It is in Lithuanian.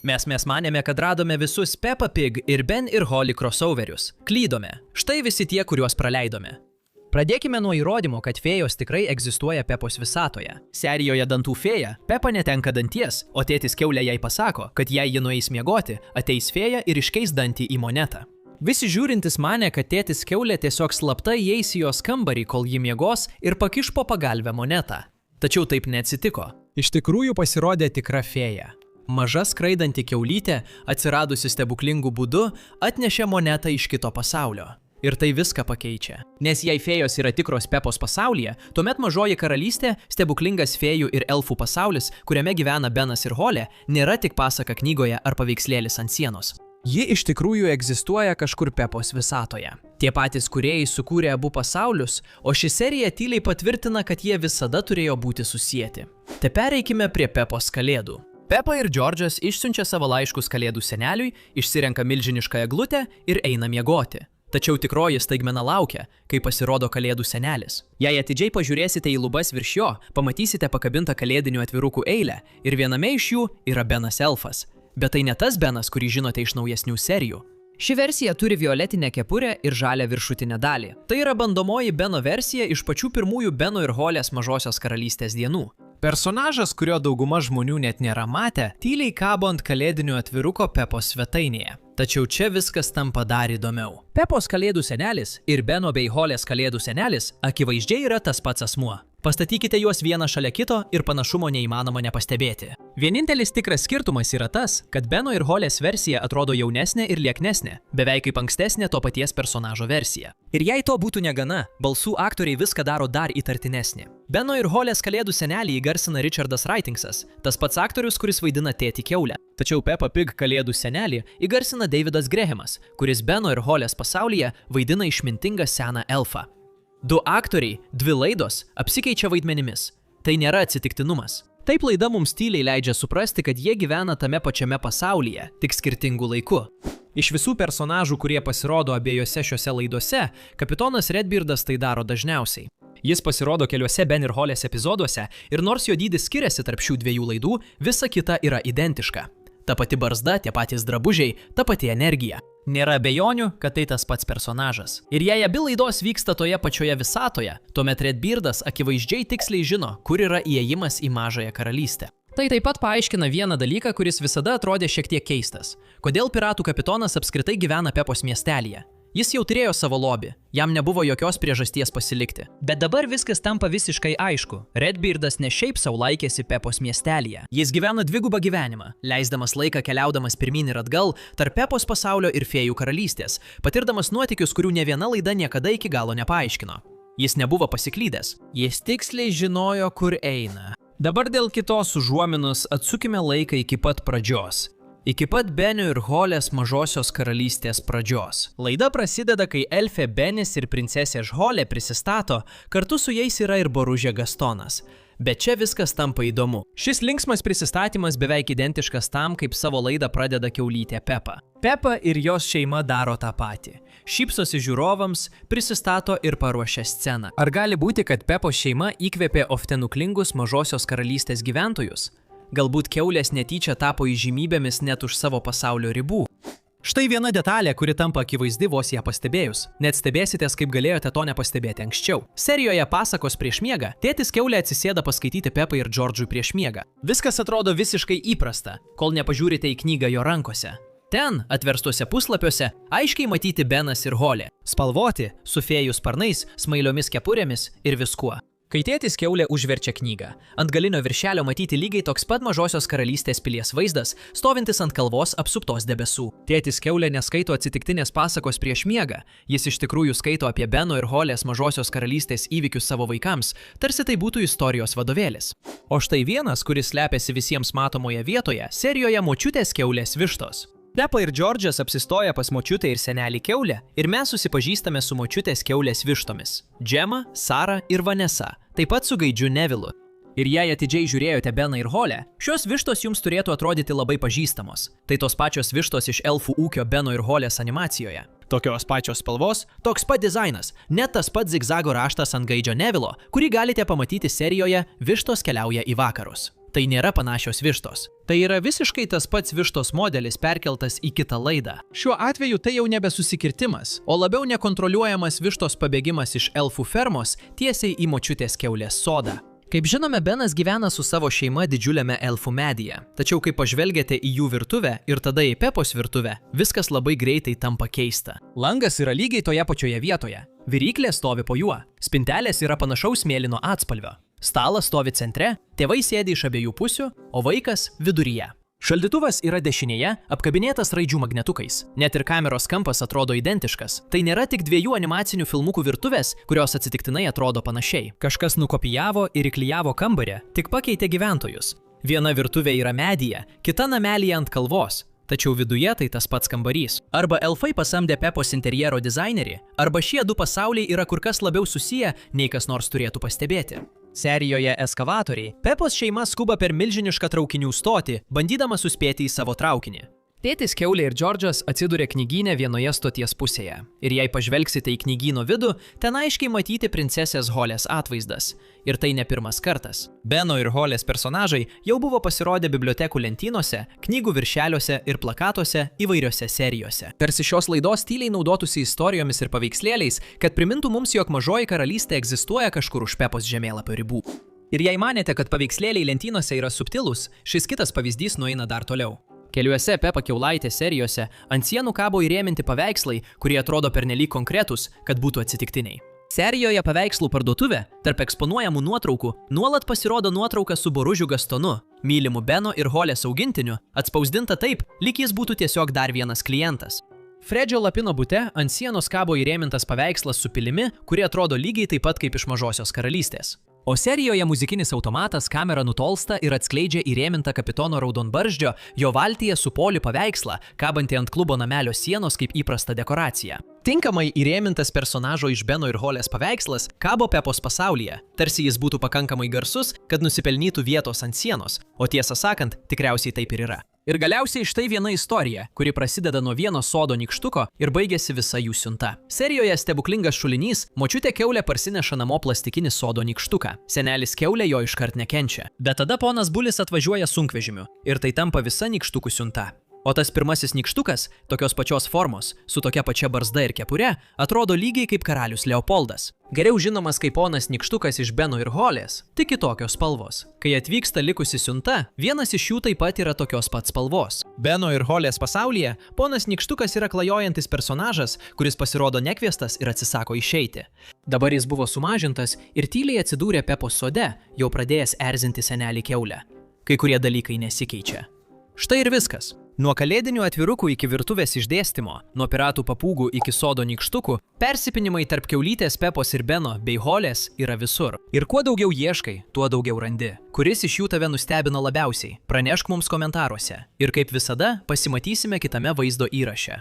Mes manėme, kad radome visus Peppa Pig ir Ben ir Holly crossoverius. Klydome. Štai visi tie, kuriuos praleidome. Pradėkime nuo įrodymo, kad fėjos tikrai egzistuoja Pepos visatoje. Serijoje Dantų fėja, Peppa netenka danties, o tėtis kiaulė jai pasako, kad jei ji nueis miegoti, ateis fėja ir iškeis dantį į monetą. Visi žiūrintis manė, kad tėtis kiaulė tiesiog slapta įeis į jos kambarį, kol ji miegos ir pakiš po pagalvę monetą. Tačiau taip neatsitiko. Iš tikrųjų pasirodė tikra fėja. Maža skraidanti kiaulytė, atsiradusi stebuklingų būdu, atnešė monetą iš kito pasaulio. Ir tai viską pakeičia. Nes jei fėjos yra tikros Pepos pasaulyje, tuomet Mažoji karalystė, stebuklingas fėjų ir elfų pasaulis, kuriame gyvena Benas ir Holė, nėra tik pasaka knygoje ar paveikslėlis ant sienos. Ji iš tikrųjų egzistuoja kažkur Pepos visatoje. Tie patys kūrėjai sukūrė abu pasaulius, o ši serija tyliai patvirtina, kad jie visada turėjo būti susieti. Te pereikime prie Pepos kalėdų. Peppa ir Džordžas išsiunčia savo laiškus kalėdų seneliui, išsirenka milžinišką eglutę ir eina miegoti. Tačiau tikroji staigmena laukia, kai pasirodo kalėdų senelis. Jei atidžiai pažiūrėsite į lubas virš jo, pamatysite pakabintą kalėdinių atvirukų eilę ir viename iš jų yra Benas elfas. Bet tai ne tas Benas, kurį žinote iš naujesnių serijų. Ši versija turi violetinę kepurę ir žalią viršutinę dalį. Tai yra bandomoji Beno versija iš pačių pirmųjų Beno ir Holės Mažosios karalystės dienų. Personažas, kurio dauguma žmonių net nėra matę, tyliai kabo ant kalėdinių atviruko Pepos svetainėje. Tačiau čia viskas tampa dar įdomiau. Pepos kalėdų senelis ir Beno bei Holės kalėdų senelis akivaizdžiai yra tas pats asmuo. Pastatykite juos vieną šalia kito ir panašumo neįmanoma nepastebėti. Vienintelis tikras skirtumas yra tas, kad Beno ir Holės versija atrodo jaunesnė ir lieknesnė, beveik kaip ankstesnė to paties personažo versija. Ir jei to būtų negana, balsų aktoriai viską daro dar įtartinesnį. Beno ir Holės kalėdų senelį įgarsina Richardas Wrightingsas, tas pats aktorius, kuris vaidina tėtį kiaulę. Tačiau Peppa Pig kalėdų senelį įgarsina Davidas Grahamas, kuris Beno ir Holės pasaulyje vaidina išmintingą seną elfą. Du aktoriai, dvi laidos, apsikeičia vaidmenimis. Tai nėra atsitiktinumas. Taip laida mums tyliai leidžia suprasti, kad jie gyvena tame pačiame pasaulyje, tik skirtingų laiku. Iš visų personažų, kurie pasirodo abiejose šiuose laidose, kapitonas Redbeardas tai daro dažniausiai. Jis pasirodo keliuose Ben ir Holės epizoduose ir nors jo dydis skiriasi tarp šių dviejų laidų, visa kita yra identiška. Ta pati barzda, tie patys drabužiai, ta pati energija. Nėra abejonių, kad tai tas pats personažas. Ir jei abi laidos vyksta toje pačioje visatoje, tuomet Redbeardas akivaizdžiai tiksliai žino, kur yra įėjimas į Mažąją karalystę. Tai taip pat paaiškina vieną dalyką, kuris visada atrodė šiek tiek keistas. Kodėl piratų kapitonas apskritai gyvena Pepos miestelyje? Jis jau turėjo savo lobį, jam nebuvo jokios priežasties pasilikti. Bet dabar viskas tampa visiškai aišku. Redbeardas ne šiaip sau laikėsi Pepos miestelyje. Jis gyvena dvigubą gyvenimą, leisdamas laiką keliaudamas pirmyn ir atgal tarp Pepos pasaulio ir fėjų karalystės, patirdamas nuotykius, kurių ne viena laida niekada iki galo nepaaiškino. Jis nebuvo pasiklydęs. Jis tiksliai žinojo, kur eina. Dabar dėl kitos užuominos atsukime laiką iki pat pradžios. Iki pat Benio ir Holės Mažosios karalystės pradžios. Laida prasideda, kai elfė Benis ir princesė Holė prisistato, kartu su jais yra ir boružė Gastonas. Bet čia viskas tampa įdomu. Šis linksmas prisistatymas beveik identiškas tam, kaip savo laidą pradeda kiaulytė Peppa. Peppa ir jos šeima daro tą patį. Šypsosi žiūrovams, prisistato ir paruošia sceną. Ar gali būti, kad Pepos šeima įkvėpė oftenuklingus Mažosios karalystės gyventojus? Galbūt kiaulės netyčia tapo įžymybėmis net už savo pasaulio ribų. Štai viena detalė, kuri tampa akivaizdi vos ją pastebėjus. Net stebėsitės, kaip galėjote to nepastebėti anksčiau. Serijoje Pasakos prieš miegą tėtis kiaulė atsisėda paskaityti Peppai ir Džordžui prieš miegą. Viskas atrodo visiškai įprasta, kol nepažiūrite į knygą jo rankose. Ten, atverstuose puslapiuose, aiškiai matyti Benas ir Holė. Spalvoti, su fėjų sparnais, smailiomis kepurėmis ir viskuo. Kai tėtis kiaulė užverčia knygą, ant galinio viršelio matyti lygiai toks pat Mažosios karalystės pilies vaizdas, stovintis ant kalvos apsuptos debesų. Tėtis kiaulė neskaito atsitiktinės pasakos prieš miegą, jis iš tikrųjų skaito apie Beno ir Holės Mažosios karalystės įvykius savo vaikams, tarsi tai būtų istorijos vadovėlis. O štai vienas, kuris slepiasi visiems matomoje vietoje, serijoje Močiutės kiaulės vištos. Peppa ir Džordžas apsistoja pas močiutę ir senelį kiaulę ir mes susipažįstame su močiutės kiaulės vištomis – Džema, Sara ir Vanessa, taip pat su gaidžiu Nevilu. Ir jei atidžiai žiūrėjote Beną ir Holę, šios vištos jums turėtų atrodyti labai pažįstamos. Tai tos pačios vištos iš elfų ūkio Beno ir Holės animacijoje. Tokios pačios spalvos, toks pat dizainas, net tas pats zigzago raštas ant gaidžio Nevilo, kurį galite pamatyti serijoje Vištos keliauja į vakarus. Tai nėra panašios vištos. Tai yra visiškai tas pats vištos modelis perkeltas į kitą laidą. Šiuo atveju tai jau nebe susikirtimas, o labiau nekontroliuojamas vištos pabėgimas iš elfų fermos tiesiai į močiutės kiaulės sodą. Kaip žinome, Benas gyvena su savo šeima didžiuliame elfų medyje. Tačiau kai pažvelgiate į jų virtuvę ir tada į Pepos virtuvę, viskas labai greitai tampa keista. Langas yra lygiai toje pačioje vietoje. Viryklė stovi po juo. Spintelės yra panašaus mėlyno atspalvio. Stalas stovi centre, tėvai sėdi iš abiejų pusių, o vaikas viduryje. Šaldytuvas yra dešinėje, apkabinėtas raidžių magnetukais. Net ir kameros kampas atrodo identiškas. Tai nėra tik dviejų animacinių filmukų virtuvės, kurios atsitiktinai atrodo panašiai. Kažkas nukopijavo ir įklijavo kambarį, tik pakeitė gyventojus. Viena virtuvė yra medyje, kita namelyje ant kalvos. Tačiau viduje tai tas pats kambarys. Arba elfai pasamdė Pepos interjero dizainerį, arba šie du pasauliai yra kur kas labiau susiję, nei kas nors turėtų pastebėti. Serijoje Eskavatoriai Pepos šeima skuba per milžinišką traukinių stotį, bandydama suspėti į savo traukinį. Tėtis Kiaulė ir Džordžas atsiduria knygyne vienoje stoties pusėje. Ir jei pažvelgsite į knygyno vidų, ten aiškiai matyti princesės Holės atvaizdas. Ir tai ne pirmas kartas. Beno ir Holės personažai jau buvo pasirodę bibliotekų lentynose, knygų viršeliuose ir plakatuose įvairiose serijose. Tarsi šios laidos tyliai naudotųsi istorijomis ir paveikslėliais, kad primintų mums, jog Mažoji karalystė egzistuoja kažkur už Pepos žemėlapio ribų. Ir jei manėte, kad paveikslėliai lentynose yra subtilūs, šis kitas pavyzdys nueina dar toliau. Keliuose Pepa Kiaulaitė serijose ant sienų kabo įrėminti paveikslai, kurie atrodo pernelyg konkretūs, kad būtų atsitiktiniai. Serijoje Paveikslų parduotuvė, tarp eksponuojamų nuotraukų, nuolat pasirodo nuotrauka su Boružiu Gastonu, mylimu Beno ir Holės augintiniu, atspausdinta taip, lyg jis būtų tiesiog dar vienas klientas. Fredžio Lapino bute ant sienos kabo įrėmintas paveikslas su pilimi, kuri atrodo lygiai taip pat kaip iš Mažosios karalystės. O serijoje muzikinis automatas kamera nutolsta ir atskleidžia įrėmintą kapitono Raudonbarzdžio jo valtyje su Poliu paveikslą, kabantį ant klubo namelio sienos kaip įprasta dekoracija. Tinkamai įrėmintas personažo iš Beno ir Holės paveikslas kabo Pepos pasaulyje, tarsi jis būtų pakankamai garsus, kad nusipelnytų vietos ant sienos, o tiesą sakant, tikriausiai taip ir yra. Ir galiausiai štai viena istorija, kuri prasideda nuo vieno sodo nykštuko ir baigėsi visa jų siunta. Serijoje Stebuklingas šulinys močiutė Kiaulė parsineša namo plastikinį sodo nykštuką. Senelis Kiaulė jo iškart nekenčia. Bet tada ponas Bulis atvažiuoja sunkvežimiu ir tai tampa visa nykštukų siunta. O tas pirmasis nykštukas, tokios pačios formos, su tokia pačia barzda ir kepure, atrodo lygiai kaip karalius Leopoldas. Geriau žinomas kaip ponas nykštukas iš Beno ir Holės, tik kitokios spalvos. Kai atvyksta likusi siunta, vienas iš jų taip pat yra tokios pat spalvos. Beno ir Holės pasaulyje ponas nykštukas yra klajojantis personažas, kuris pasirodo nekviestas ir atsisako išeiti. Dabar jis buvo sumažintas ir tyliai atsidūrė Pepos sode, jau pradėjęs erzinti senelį Kiaulę. Kai kurie dalykai nesikeičia. Štai ir viskas. Nuo kalėdinių atvirukų iki virtuvės išdėstymo, nuo piratų papūgų iki sodo nykštukų, persipinimai tarp Kiaulytės, Pepos ir Beno bei Holės yra visur. Ir kuo daugiau ieškai, tuo daugiau randi. Kuris iš jų tave nustebino labiausiai? Pranešk mums komentaruose. Ir kaip visada, pasimatysime kitame vaizdo įraše.